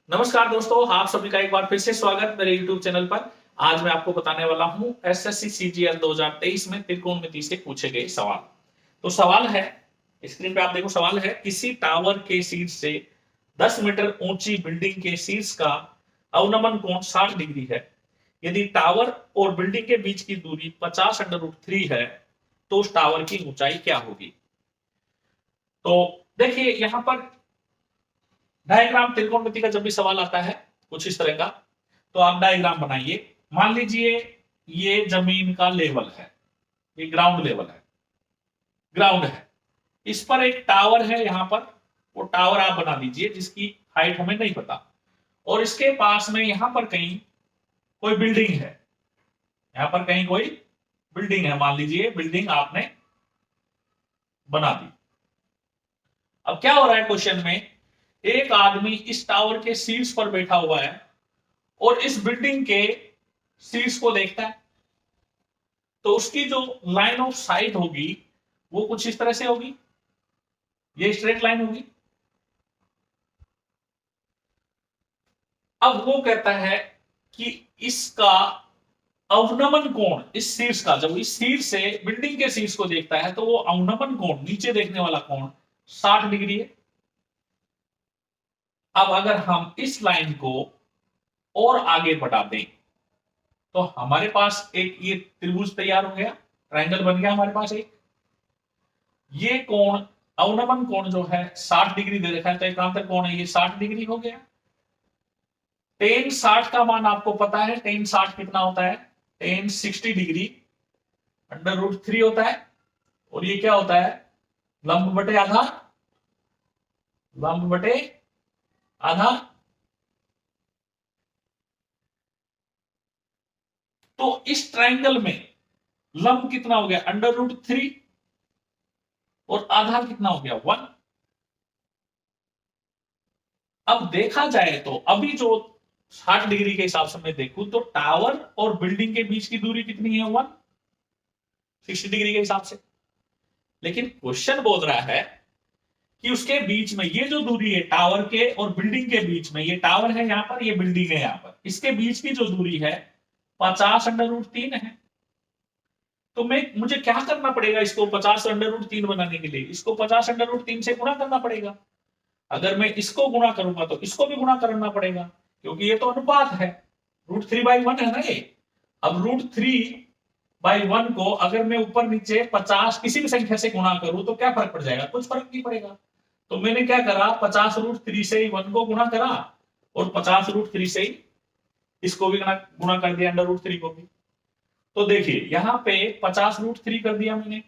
नमस्कार दोस्तों, आप सभी का एक बार फिर से स्वागत मेरे YouTube चैनल पर। आज मैं आपको बताने वाला हूं एसएससी सीजीएल 2023 में त्रिकोणमिति से पूछे गए सवाल। तो सवाल है, स्क्रीन पे आप देखो, सवाल है किसी टावर के शीर्ष से 10 मीटर ऊंची बिल्डिंग के शीर्ष का अवनमन कोण 60 डिग्री है। यदि टावर और बिल्डिंग के बीच की दूरी 50√3 है तो उस टावर की ऊंचाई क्या होगी। तो देखिए यहां पर डायग्राम त्रिकोणमिति का जब भी सवाल आता है कुछ इस तरह का, तो आप डायग्राम बनाइए। मान लीजिए ये जमीन का लेवल है, ये ग्राउंड लेवल है, ग्राउंड है, इस पर एक टावर है, यहां पर वो टावर आप बना दीजिए जिसकी हाइट हमें नहीं पता, और इसके पास में यहां पर कहीं कोई बिल्डिंग है, यहां पर कहीं कोई बिल्डिंग है, मान लीजिए बिल्डिंग आपने बना दी। अब क्या हो रहा है क्वेश्चन में, एक आदमी इस टावर के शीर्ष पर बैठा हुआ है और इस बिल्डिंग के शीर्ष को देखता है, तो उसकी जो लाइन ऑफ साइट होगी वो कुछ इस तरह से होगी, ये स्ट्रेट लाइन होगी। अब वो कहता है कि इसका अवनमन कोण, इस शीर्ष का, जब इस शीर्ष से बिल्डिंग के शीर्ष को देखता है तो वो अवनमन कोण, नीचे देखने वाला कोण 60 डिग्री है। अब अगर हम इस लाइन को और आगे बढ़ा दें तो हमारे पास एक ये त्रिभुज तैयार हो गया, ट्रायंगल बन गया हमारे पास एक। ये कोण, अवनमन कोण जो है 60 डिग्री दे रखा है, तो एकांतर कोण है ये 60 डिग्री हो गया। टेन 60 का मान आपको पता है, टेन 60 कितना होता है, टेन 60 डिग्री √3 होता है, और ये क्या होता है, लंब बटे आधा, लंब बटे आधा। तो इस ट्रायंगल में लंब कितना हो गया, √3, और आधार कितना हो गया, 1। अब देखा जाए तो अभी जो 60 डिग्री के हिसाब से मैं देखूं तो टावर और बिल्डिंग के बीच की दूरी कितनी है, 160 डिग्री के हिसाब से। लेकिन क्वेश्चन बोल रहा है कि उसके बीच में ये जो दूरी है टावर के और बिल्डिंग के बीच में, ये टावर है यहां पर, ये बिल्डिंग है यहां पर, इसके बीच की जो दूरी है 50√3 है। तो मुझे क्या करना पड़ेगा, इसको 50√3 बनाने के लिए इसको 50√3 से गुणा करना पड़ेगा। अगर मैं इसको गुणा करूंगा तो इसको भी गुणा करना पड़ेगा, क्योंकि ये तो अनुपात है, √3/1 है ना ये। अब √3/1 को अगर मैं ऊपर नीचे 50 किसी भी संख्या से गुणा करूं तो क्या फर्क पड़ जाएगा, कुछ फर्क नहीं पड़ेगा। तो मैंने क्या करा, 50√3 से 1 को गुणा करा, और 50√3 से इसको भी गुणा कर दिया, √3 को भी। तो देखिए यहां पे 50√3 कर दिया मैंने,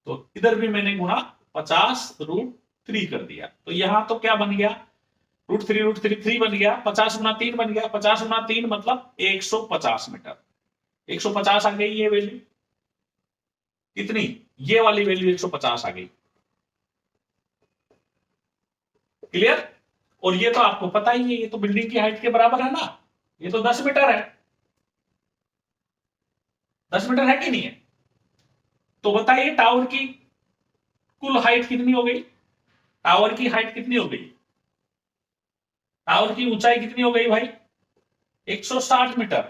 तो इधर भी मैंने गुणा 50√3 कर दिया, तो यहां तो क्या बन गया, √3 बन गया, 50 × 3 बन गया, 50 × 3 मतलब 150 मीटर। 150 आ गई ये वैल्यू, कितनी, ये वाली वैल्यू 150 आ गई। क्लियर। और ये तो आपको पता ही है, ये तो बिल्डिंग की हाइट के बराबर है ना, ये तो 10 मीटर है, 10 मीटर है कि नहीं है। तो बताइए टावर की कुल हाइट कितनी हो गई, टावर की हाइट कितनी हो गई, टावर की ऊंचाई कितनी हो गई भाई, 160 मीटर।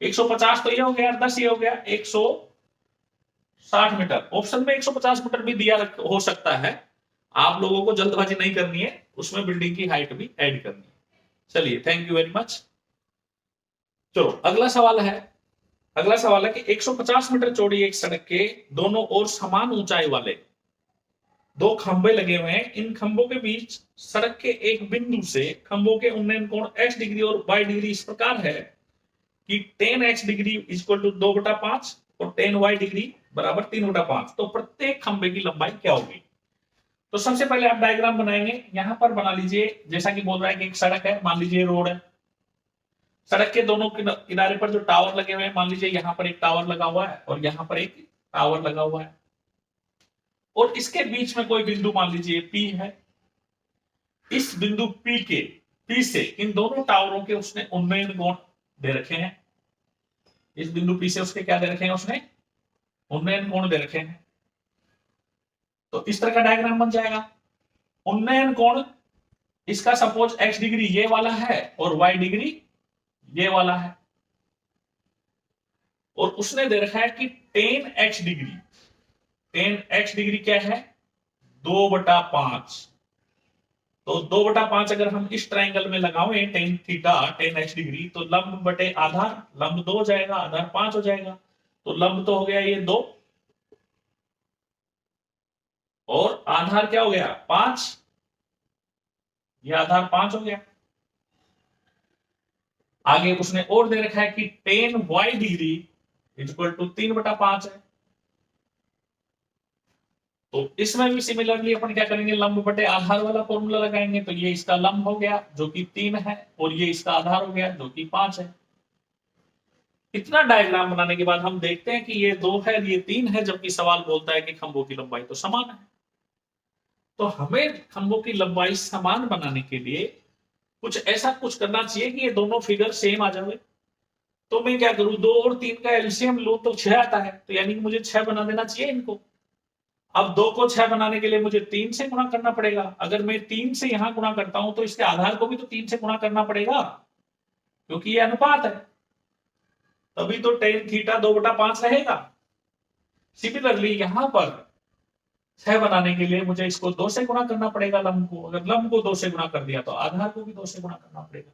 150 तो ये हो गया, 10 ये हो गया, 160 मीटर। ऑप्शन में 150 मीटर भी दिया हो सकता है, आप लोगों को जल्दबाजी नहीं करनी है, उसमें बिल्डिंग की हाइट भी ऐड करनी है। चलिए, थैंक यू वेरी मच। चलो अगला सवाल है, अगला सवाल है कि 150 मीटर चौड़ी एक सड़क के दोनों ओर समान ऊंचाई वाले दो खंभे लगे हुए हैं। इन खंभों के बीच सड़क के एक बिंदु से खंभों के उन्नयन कोण x डिग्री और y डिग्री इस प्रकार है कि 10x डिग्री इक्वल टू 2/5 और 10y डिग्री बराबर 3/5। तो प्रत्येक खंभे की लंबाई क्या होगी। तो सबसे पहले आप डायग्राम बनाएंगे, यहां पर बना लीजिए, जैसा कि बोल रहा है कि एक सड़क है, मान लीजिए रोड है, सड़क के दोनों किनारे पर जो टावर लगे हुए हैं, मान लीजिए यहां पर एक टावर लगा हुआ है और यहां पर एक टावर लगा हुआ है, और इसके बीच में कोई बिंदु मान लीजिए P है। इस बिंदु P से इन दोनों टावरों के उसने उन्नयन कोण दे रखे हैं। इस बिंदु P से उसके क्या दे रखे हैं, उसने उन्नयन कोण दे रखे हैं। तो इस तरह का डायग्राम बन जाएगा। उन्नयन कोण इसका सपोज x डिग्री ये वाला है और y डिग्री ये वाला है, और उसने दे रखा है कि 10x डिग्री, 10x डिग्री क्या है 2/5। तो 2/5 अगर हम इस ट्राइंगल में लगाएं टेन थीटा 10x डिग्री, तो लंब बटे आधार, लंब 2 हो जाएगा, आधार 5 हो जाएगा। तो लंब तो हो गया ये 2 और आधार क्या हो गया 5, ये आधार 5 हो गया। आगे उसने और दे रखा है कि 10y डिग्री इक्वल टू 3/5 है। तो इसमें भी सिमिलरली अपन क्या करेंगे, लंब बटे आधार वाला फॉर्मूला लगाएंगे। तो ये इसका लंब हो गया जो कि 3 है, और ये इसका आधार हो गया जो कि 5 है। इतना डायग्राम बनाने के बाद हम देखते हैं कि ये 2 है, ये 3 है, जबकि सवाल बोलता है कि खंभों की लंबाई तो समान है। तो हमें खंभों की लंबाई समान बनाने के लिए कुछ ऐसा कुछ करना चाहिए कि ये दोनों फिगर सेम आ जाए। तो मैं क्या करूं, 2 और 3 का एलसीएम लूं तो 6 आता है, तो यानी कि मुझे 6 बना देना चाहिए इनको। अब 2 को 6 बनाने के लिए मुझे 3 से गुणा करना पड़ेगा। अगर मैं 3 से यहां गुणा करता हूं तो इसके आधार को भी तो 3 से गुणा करना पड़ेगा, क्योंकि ये अनुपात है, तभी तो टेन थीटा 2/5 रहेगा। सिमिलरली यहां पर 6 बनाने के लिए मुझे इसको 2 से गुणा करना पड़ेगा लंब को। अगर लंब को 2 से गुणा कर दिया तो आधार को भी 2 से गुणा करना पड़ेगा।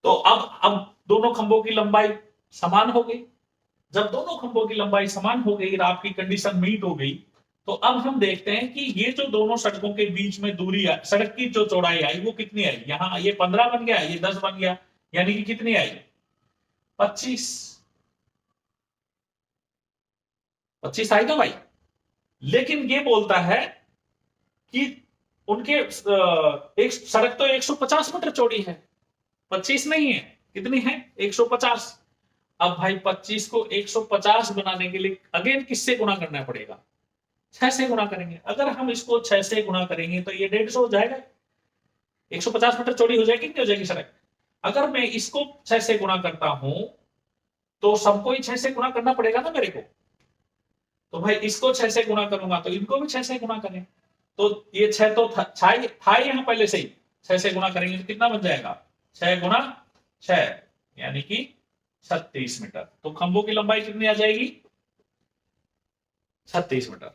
तो अब दोनों खंभों की लंबाई समान हो गई। जब दोनों खंभों की लंबाई समान हो गई, आपकी कंडीशन मीट हो गई, तो अब हम देखते हैं कि ये जो दोनों सड़कों के बीच में दूरी है, सड़क की जो चौड़ाई आई वो कितनी आई। यहां ये 15 बन गया, ये 10 बन गया, यानी कि कितनी आई 25। 25 आई ना भाई। लेकिन ये बोलता है कि उनके एक सड़क तो 150 मीटर चौड़ी है, 25 नहीं है, कितनी है 150। अब भाई 25 को 150 बनाने के लिए अगेन किससे गुणा करना पड़ेगा, 6 से गुणा करेंगे। अगर हम इसको 6 से गुणा करेंगे तो ये 150 हो जाएगा, 150 मीटर चौड़ी हो जाएगी, नहीं हो जाएगी सड़क। अगर मैं इसको 6 से गुणा करता हूं तो सबको ही 6 से गुणा करना पड़ेगा ना मेरे को। तो भाई इसको 6 से गुणा करूंगा तो इनको भी 6 से गुणा करें। तो ये 6 तो था यहां पहले से ही, 6 से गुणा करेंगे तो कितना बन जाएगा 6 गुणा 6, यानी कि 36 मीटर। तो खंभों की लंबाई कितनी आ जाएगी 36 मीटर।